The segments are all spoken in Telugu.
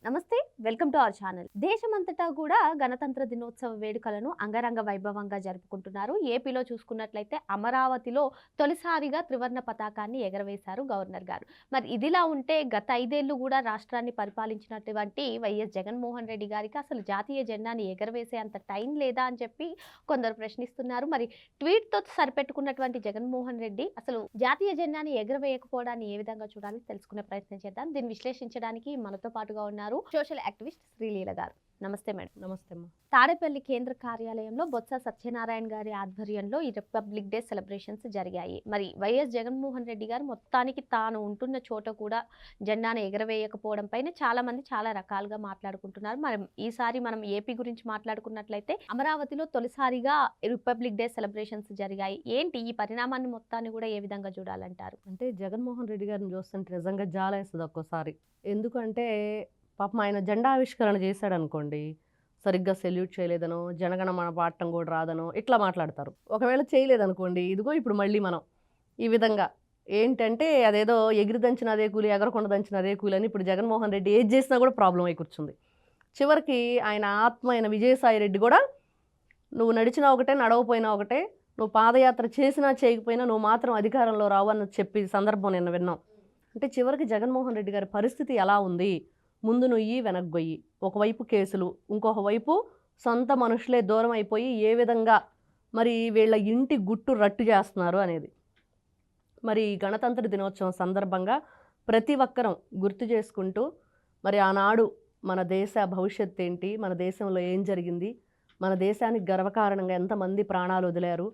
నమస్తే, వెల్కమ్ టు అవర్ ఛానల్. దేశమంతటా కూడా గణతంత్ర దినోత్సవ వేడుకలను అంగరంగ వైభవంగా జరుపుకుంటున్నారు. ఏపీలో చూసుకున్నట్లయితే అమరావతిలో తొలిసారిగా త్రివర్ణ పతాకాన్ని ఎగరవేశారు గవర్నర్ గారు. మరి ఇదిలా ఉంటే గత 5 ఏళ్లు కూడా రాష్ట్రాన్ని పరిపాలించినటువంటి వైఎస్ జగన్మోహన్ రెడ్డి గారికి అసలు జాతీయ జెండాని ఎగరవేసే అంత టైం లేదా అని చెప్పి కొందరు ప్రశ్నిస్తున్నారు. మరి ట్వీట్తో సరిపెట్టుకున్నటువంటి జగన్మోహన్ రెడ్డి అసలు జాతీయ జెండాని ఎగరవేయకపోవడాన్ని ఏ విధంగా చూడాలి తెలుసుకునే ప్రయత్నం చేద్దాం. దీన్ని విశ్లేషించడానికి మనతో పాటుగా ఉన్నారు సోషల్ యాక్టివిస్ట్ శ్రీలీల గారు. నమస్తే మేడం. నమస్తే అమ్మా. తాడేపల్లి కేంద్ర కార్యాలయంలో బొత్స సత్యనారాయణ గారి ఆధ్వర్యంలో ఈ రిపబ్లిక్ డే సెలబ్రేషన్స్ జరిగాయి. మరి వైఎస్ జగన్మోహన్ రెడ్డి గారు మొత్తానికి తాను ఉంటున్న చోట కూడా జెండాను ఎగరవేయకపోవడం పైన చాలా మంది చాలా రకాలుగా మాట్లాడుకుంటున్నారు. మరి ఈసారి మనం ఏపీ గురించి మాట్లాడుకున్నట్లయితే అమరావతిలో తొలిసారిగా రిపబ్లిక్ డే సెలబ్రేషన్స్ జరిగాయి. ఏంటి ఈ పరిణామాన్ని మొత్తాన్ని కూడా ఏ విధంగా చూడాలంటారు? అంటే జగన్మోహన్ రెడ్డి గారిని చూస్తుంటే నిజంగా జాలేస్తుంది ఒక్కోసారి. ఎందుకంటే పాపం ఆయన జెండా ఆవిష్కరణ చేశాడు అనుకోండి, సరిగ్గా సెల్యూట్ చేయలేదనో, జనగణమన పాడటం కూడా రాదనో ఇట్లా మాట్లాడతారు. ఒకవేళ చేయలేదనుకోండి, ఇదిగో ఇప్పుడు మళ్ళీ మనం ఈ విధంగా ఏంటంటే అదేదో ఎగిరి దంచిన అదే కూలి, ఎగరకుండా దంచిన అదే కూలి అని ఇప్పుడు జగన్మోహన్ రెడ్డి ఏది చేసినా కూడా ప్రాబ్లం అయి కూర్చుంది. చివరికి ఆయన ఆత్మ అయిన విజయసాయి రెడ్డి కూడా నువ్వు నడిచినా ఒకటే, నడవపోయినా ఒకటే, నువ్వు పాదయాత్ర చేసినా చేయకపోయినా నువ్వు మాత్రం అధికారంలో రావు అని చెప్పి సందర్భం నిన్న విన్నాం. అంటే చివరికి జగన్మోహన్ రెడ్డి గారి పరిస్థితి ఎలా ఉంది? ముందు నుయ్యి వెనక్కి గొయ్యి, ఒకవైపు కేసులు, ఇంకొక వైపు సొంత మనుషులే దూరం అయిపోయి ఏ విధంగా మరి వీళ్ళ ఇంటి గుట్టు రట్టు చేస్తున్నారు అనేది. మరి గణతంత్ర దినోత్సవం సందర్భంగా ప్రతి ఒక్కరం గుర్తు చేసుకుంటూ మరి ఆనాడు మన దేశ భవిష్యత్తు ఏంటి, మన దేశంలో ఏం జరిగింది, మన దేశానికి గర్వకారణంగా ఎంతమంది ప్రాణాలు వదిలారు,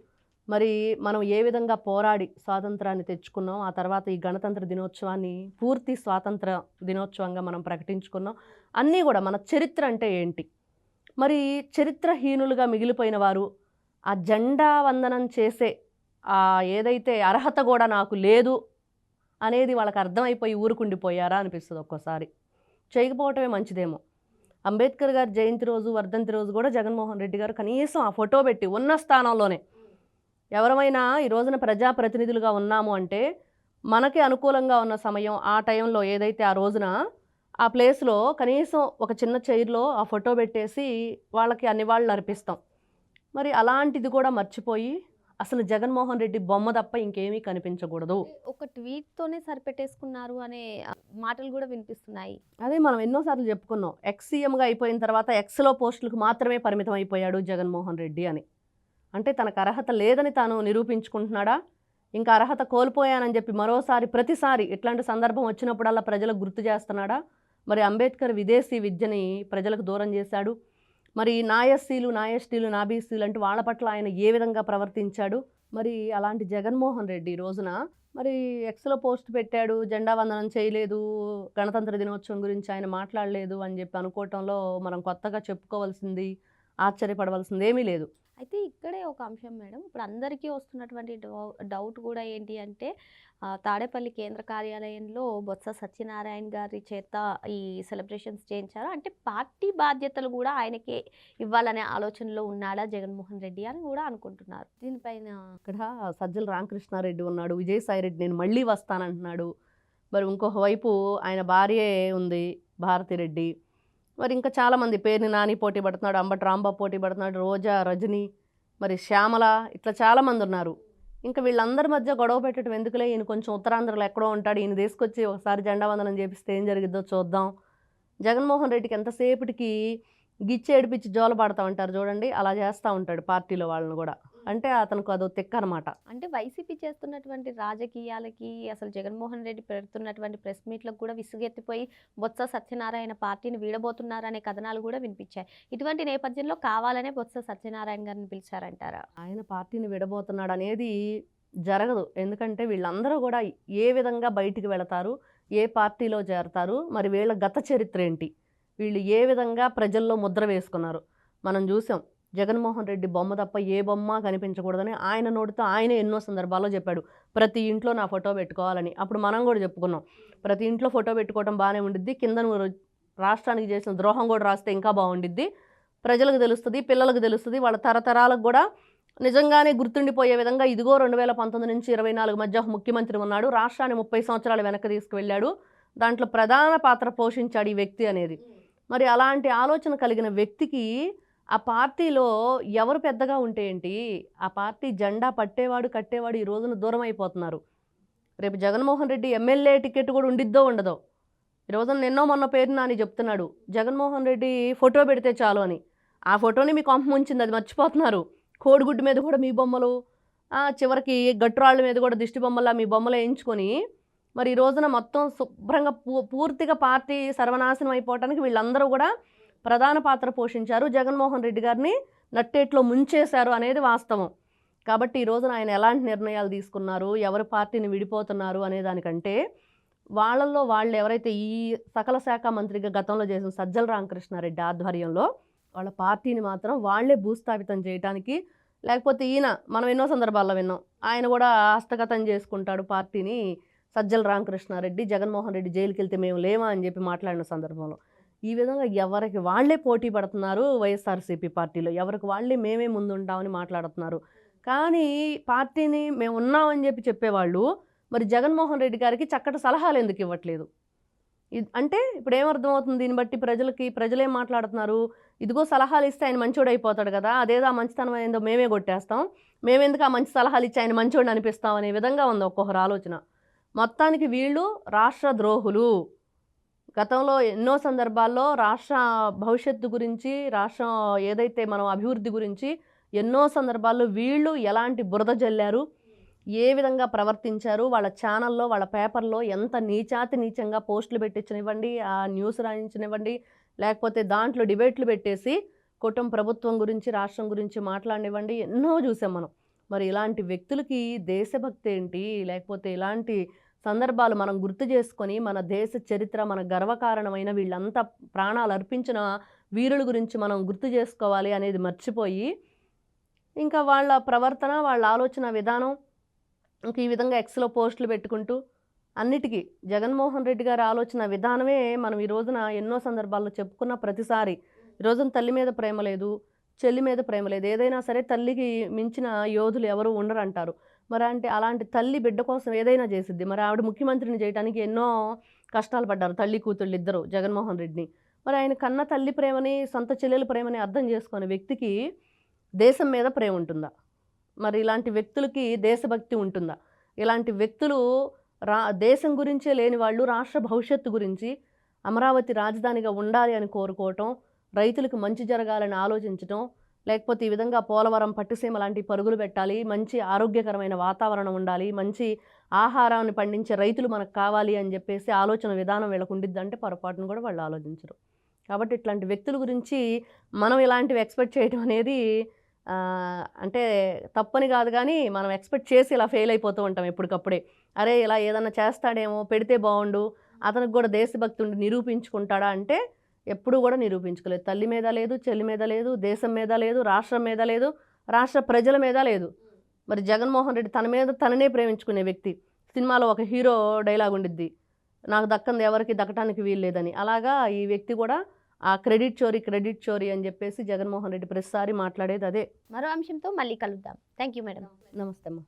మరి మనం ఏ విధంగా పోరాడి స్వాతంత్రాన్ని తెచ్చుకున్నాం, ఆ తర్వాత ఈ గణతంత్ర దినోత్సవాన్ని పూర్తి స్వాతంత్ర దినోత్సవంగా మనం ప్రకటించుకున్నాం. అన్నీ కూడా మన చరిత్ర అంటే ఏంటి, మరి చరిత్రహీనులుగా మిగిలిపోయిన వారు ఆ జెండా వందనం చేసే ఏదైతే అర్హత కూడా నాకు లేదు అనేది వాళ్ళకి అర్థమైపోయి ఊరుకుండిపోయారా అనిపిస్తుంది ఒక్కోసారి. చేయకపోవటమే మంచిదేమో. అంబేద్కర్ గారి జయంతి రోజు, వర్ధంతి రోజు కూడా జగన్మోహన్ రెడ్డి గారు కనీసం ఆ ఫోటో పెట్టి ఉన్న స్థానంలోనే, ఎవరమైనా ఈ రోజున ప్రజాప్రతినిధులుగా ఉన్నాము అంటే మనకి అనుకూలంగా ఉన్న సమయం ఆ టైంలో ఏదైతే ఆ రోజున ఆ ప్లేస్లో కనీసం ఒక చిన్న చైర్లో ఆ ఫోటో పెట్టేసి వాళ్ళకి అన్ని వాళ్ళు అర్పిస్తాం. మరి అలాంటిది కూడా మర్చిపోయి అసలు జగన్మోహన్ రెడ్డి బొమ్మ తప్ప ఇంకేమీ కనిపించకూడదు, ఒక ట్వీట్తోనే సరిపెట్టేసుకున్నారు అనే మాటలు కూడా వినిపిస్తున్నాయి. అదే మనం ఎన్నోసార్లు చెప్పుకున్నాం. ఎక్స్-సీఎంగా అయిపోయిన తర్వాత ఎక్స్లో పోస్టులకు మాత్రమే పరిమితం అయిపోయాడు జగన్మోహన్ రెడ్డి అని. అంటే తనకు అర్హత లేదని తాను నిరూపించుకుంటున్నాడా, ఇంకా అర్హత కోల్పోయానని చెప్పి మరోసారి ప్రతిసారి ఇట్లాంటి సందర్భం వచ్చినప్పుడల్లా ప్రజలకు గుర్తు చేస్తున్నాడా? మరి అంబేద్కర్ విదేశీ విద్యని ప్రజలకు దూరం చేశాడు. మరి నా ఎస్సీలు, నా ఎస్టీలు, నా బీసీలు అంటూ వాళ్ళ పట్ల ఆయన ఏ విధంగా ప్రవర్తించాడు? మరి అలాంటి జగన్మోహన్ రెడ్డి రోజున మరి ఎక్స్లో పోస్ట్ పెట్టాడు, జెండా వందనం చేయలేదు, గణతంత్ర దినోత్సవం గురించి ఆయన మాట్లాడలేదు అని చెప్పి అనుకోవటంలో మనం కొత్తగా చెప్పుకోవాల్సింది, ఆశ్చర్యపడవలసింది ఏమీ లేదు. అయితే ఇక్కడే ఒక అంశం మేడం, ఇప్పుడు అందరికీ వస్తున్నటువంటి డౌట్ కూడా ఏంటి అంటే తాడేపల్లి కేంద్ర కార్యాలయంలో బొత్స సత్యనారాయణ గారి చేత ఈ సెలబ్రేషన్స్ చేయించారు అంటే పార్టీ బాధ్యతలు కూడా ఆయనకే ఇవ్వాలనే ఆలోచనలో ఉన్నాడా జగన్మోహన్ రెడ్డి అని కూడా అనుకుంటున్నారు. దీనిపైన ఇక్కడ సజ్జల రామకృష్ణారెడ్డి ఉన్నాడు, విజయసాయి రెడ్డి నేను మళ్ళీ వస్తానంటున్నాడు. మరి ఇంకొక వైపు ఆయన భార్యే ఉంది భారతిరెడ్డి. మరి ఇంకా చాలామంది పేరుని నాని పోటీ పడుతున్నాడు, అంబటి రాంబాబు పోటీ పడుతున్నాడు, రోజా, రజని, మరి శ్యామల, ఇట్లా చాలామంది ఉన్నారు. ఇంకా వీళ్ళందరి మధ్య గొడవ పెట్టడం ఎందుకులే, ఈయన కొంచెం ఉత్తరాంధ్రలో ఎక్కడో ఉంటాడు, ఈయన తీసుకొచ్చి ఒకసారి జెండా వందనం చేపిస్తే ఏం జరిగిద్దో చూద్దాం. జగన్మోహన్ రెడ్డికి ఎంతసేపటికి గిచ్చి ఏడిపించి జోల పడతా ఉంటారు చూడండి, అలా చేస్తూ ఉంటాడు పార్టీలో వాళ్ళని కూడా. అంటే అతనికి అదో తెక్క అనమాట. అంటే వైసీపీ చేస్తున్నటువంటి రాజకీయాలకి అసలు జగన్మోహన్ రెడ్డి పెడుతున్నటువంటి ప్రెస్ మీట్లకు కూడా విసుగెత్తిపోయి బొత్స సత్యనారాయణ పార్టీని వీడబోతున్నారనే కథనాలు కూడా వినిపించాయి. ఇటువంటి నేపథ్యంలో కావాలనే బొత్స సత్యనారాయణ గారిని పిలిచారంటారా? ఆయన పార్టీని విడబోతున్నాడు అనేది జరగదు. ఎందుకంటే వీళ్ళందరూ కూడా ఏ విధంగా బయటికి వెళతారు, ఏ పార్టీలో చేరతారు, మరి వీళ్ళ గత చరిత్ర ఏంటి, వీళ్ళు ఏ విధంగా ప్రజల్లో ముద్ర వేసుకున్నారు మనం చూసాం. జగన్మోహన్ రెడ్డి బొమ్మ తప్ప ఏ బొమ్మ కనిపించకూడదని ఆయన నోటితో ఆయనే ఎన్నో సందర్భాల్లో చెప్పాడు, ప్రతి ఇంట్లో నా ఫోటో పెట్టుకోవాలని. అప్పుడు మనం కూడా చెప్పుకున్నాం, ప్రతి ఇంట్లో ఫోటో పెట్టుకోవడం బాగానే ఉండిద్ది, కింద నువ్వు రాష్ట్రానికి చేసిన ద్రోహం కూడా రాస్తే ఇంకా బాగుండిద్ది, ప్రజలకు తెలుస్తుంది, పిల్లలకు తెలుస్తుంది, వాళ్ళ తరతరాలకు కూడా నిజంగానే గుర్తుండిపోయే విధంగా ఇదిగో 2019 నుంచి 24 మధ్య ముఖ్యమంత్రి ఉన్నాడు, రాష్ట్రాన్ని 30 సంవత్సరాలు వెనక్కి తీసుకువెళ్ళాడు, దాంట్లో ప్రధాన పాత్ర పోషించాడు ఈ వ్యక్తి అనేది. మరి అలాంటి ఆలోచన కలిగిన వ్యక్తికి ఆ పార్టీలో ఎవరు పెద్దగా ఉంటే ఏంటి? ఆ పార్టీ జెండా పట్టేవాడు, కట్టేవాడు ఈ రోజున దూరం అయిపోతున్నారు. రేపు జగన్మోహన్ రెడ్డి ఎమ్మెల్యే టికెట్ కూడా ఉండిద్దో ఉండదో. ఈ రోజున నిన్నో మొన్న పేరు నాని చెప్తున్నాడు. జగన్మోహన్ రెడ్డి ఫోటో పెడితే చాలు అని. ఆ ఫోటోని మీ కొంప ముంచింది, అది మర్చిపోతున్నారు. కోడిగుడ్డు మీద కూడా మీ బొమ్మలు, చివరికి గట్టురాళ్ళ మీద కూడా దిష్టి బొమ్మలా మీ బొమ్మలు వేయించుకొని మరి ఈ రోజున మొత్తం శుభ్రంగా పూర్తిగా పార్టీ సర్వనాశనం అయిపోవటానికి వీళ్ళందరూ కూడా ప్రధాన పాత్ర పోషించారు. జగన్మోహన్ రెడ్డి గారిని నట్టేట్లో ముంచేశారు అనేది వాస్తవం. కాబట్టి ఈ రోజున ఆయన ఎలాంటి నిర్ణయాలు తీసుకున్నారు, ఎవరి పార్టీని విడిపోతున్నారు అనే దానికంటే వాళ్ళల్లో వాళ్ళు ఎవరైతే ఈ సకల శాఖ మంత్రిగా గతంలో చేసిన సజ్జల రామకృష్ణారెడ్డి ఆధ్వర్యంలో వాళ్ళ పార్టీని మాత్రం వాళ్లే భూస్థాపితం చేయడానికి, లేకపోతే ఈయన మనం ఎన్నో సందర్భాల్లో విన్నాం, ఆయన కూడా హస్తగతం చేసుకుంటాడు పార్టీని. సజ్జల రామకృష్ణారెడ్డి జగన్మోహన్ రెడ్డి జైలుకి వెళ్తే మేము లేమా అని చెప్పి మాట్లాడిన సందర్భంలో ఈ విధంగా ఎవరికి వాళ్లే పోటీ పడుతున్నారు. వైఎస్ఆర్సీపీ పార్టీలో ఎవరికి వాళ్ళే మేమే ముందుంటామని మాట్లాడుతున్నారు. కానీ పార్టీని మేము ఉన్నామని చెప్పి చెప్పేవాళ్ళు మరి జగన్మోహన్ రెడ్డి గారికి చక్కటి సలహాలు ఎందుకు ఇవ్వట్లేదు? అంటే ఇప్పుడు ఏమర్థమవుతుంది దీన్ని బట్టి ప్రజలేం మాట్లాడుతున్నారు? ఇదిగో సలహాలు ఇస్తే ఆయన మంచోడు అయిపోతాడు కదా, అదేదో ఆ మంచితనం ఏందో మేమే కొట్టేస్తాం, మేమెందుకు ఆ మంచి సలహాలు ఇచ్చి ఆయన మంచోడిని అనిపిస్తాం అనే విధంగా ఉంది ఒక్కొక్కరు ఆలోచన. మొత్తానికి వీళ్ళు రాష్ట్ర ద్రోహులు. గతంలో ఎన్నో సందర్భాల్లో రాష్ట్ర భవిష్యత్తు గురించి, రాష్ట్రం ఏదైతే మనం అభివృద్ధి గురించి ఎన్నో సందర్భాల్లో వీళ్ళు ఎలాంటి బురద జల్లారు, ఏ విధంగా ప్రవర్తించారు, వాళ్ళ ఛానల్లో వాళ్ళ పేపర్లో ఎంత నీచాతి నీచంగా పోస్టులు పెట్టించనివ్వండి, ఆ న్యూస్ రాయించనివ్వండి, లేకపోతే దాంట్లో డిబేట్లు పెట్టేసి ప్రభుత్వం గురించి రాష్ట్రం గురించి మాట్లాడనివ్వండి, ఎన్నో చూసాం మనం. మరి ఇలాంటి వ్యక్తులకి దేశభక్తి ఏంటి? లేకపోతే ఇలాంటి సందర్భాలు మనం గుర్తు చేసుకొని మన దేశ చరిత్ర, మన గర్వకారణమైన వీళ్ళంతా ప్రాణాలు అర్పించిన వీరుల గురించి మనం గుర్తు చేసుకోవాలి అనేది మర్చిపోయి ఇంకా వాళ్ళ ప్రవర్తన, వాళ్ళ ఆలోచన విధానం ఇంక ఈ విధంగా ఎక్స్లో పోస్టులు పెట్టుకుంటూ అన్నిటికీ జగన్మోహన్ రెడ్డి గారి ఆలోచన విధానమే మనం ఈ రోజున ఎన్నో సందర్భాల్లో చెప్పుకున్న ప్రతిసారి ఈ రోజున తల్లి మీద ప్రేమ లేదు, చెల్లి మీద ప్రేమ లేదు, ఏదైనా సరే తల్లికి మించిన యోధులు ఎవరు ఉండరు అంటారు. మరి అంటే అలాంటి తల్లి బిడ్డ కోసం ఏదైనా చేసిద్ది. మరి ఆవిడ ముఖ్యమంత్రిని చేయడానికి ఎన్నో కష్టాలు పడ్డారు తల్లి కూతుళ్ళు ఇద్దరు జగన్మోహన్ రెడ్డిని. మరి ఆయన కన్న తల్లి ప్రేమని, సొంత చెల్లెల ప్రేమని అర్థం చేసుకునే వ్యక్తికి దేశం మీద ప్రేమ ఉంటుందా? మరి ఇలాంటి వ్యక్తులకి దేశభక్తి ఉంటుందా? ఇలాంటి వ్యక్తులు దేశం గురించే లేని వాళ్ళు రాష్ట్ర భవిష్యత్తు గురించి అమరావతి రాజధానిగా ఉండాలి అని కోరుకోవటం, రైతులకు మంచి జరగాలని ఆలోచించటం, లేకపోతే ఈ విధంగా పోలవరం పట్టిసీమ లాంటి పరుగులు పెట్టాలి, మంచి ఆరోగ్యకరమైన వాతావరణం ఉండాలి, మంచి ఆహారాన్ని పండించే రైతులు మనకు కావాలి అని చెప్పేసి ఆలోచన విధానం వీళ్ళకు ఉండిద్దంటే పొరపాటును కూడా వాళ్ళు ఆలోచించరు. కాబట్టి ఇట్లాంటి వ్యక్తుల గురించి మనం ఇలాంటివి ఎక్స్పెక్ట్ చేయడం అనేది అంటే తప్పని కాదు, కానీ మనం ఎక్స్పెక్ట్ చేసి ఇలా ఫెయిల్ అయిపోతూ ఉంటాం ఎప్పటికప్పుడే. అరే ఇలా ఏదన్నా చేస్తాడేమో, పెడితే బాగుండు, అతనికి కూడా దేశభక్తి ఉండి నిరూపించుకుంటాడా అంటే ఎప్పుడూ కూడా నిరూపించుకోలేదు. తల్లి మీద లేదు, చెల్లి మీద లేదు, దేశం మీద లేదు, రాష్ట్రం మీద లేదు, రాష్ట్ర ప్రజల మీద లేదు. మరి జగన్మోహన్ రెడ్డి తన మీద తననే ప్రేమించుకునే వ్యక్తి. సినిమాలో ఒక హీరో డైలాగ్ ఉండిద్ది, నాకు దక్కంది ఎవరికి దక్కటానికి వీలు లేదని. అలాగా ఈ వ్యక్తి కూడా ఆ క్రెడిట్ చోరీ అని చెప్పేసి జగన్మోహన్ రెడ్డి ప్రతిసారి మాట్లాడేది అదే. మరో అంశంతో మళ్ళీ కలుద్దాం. Thank you madam. నమస్తే అమ్మా.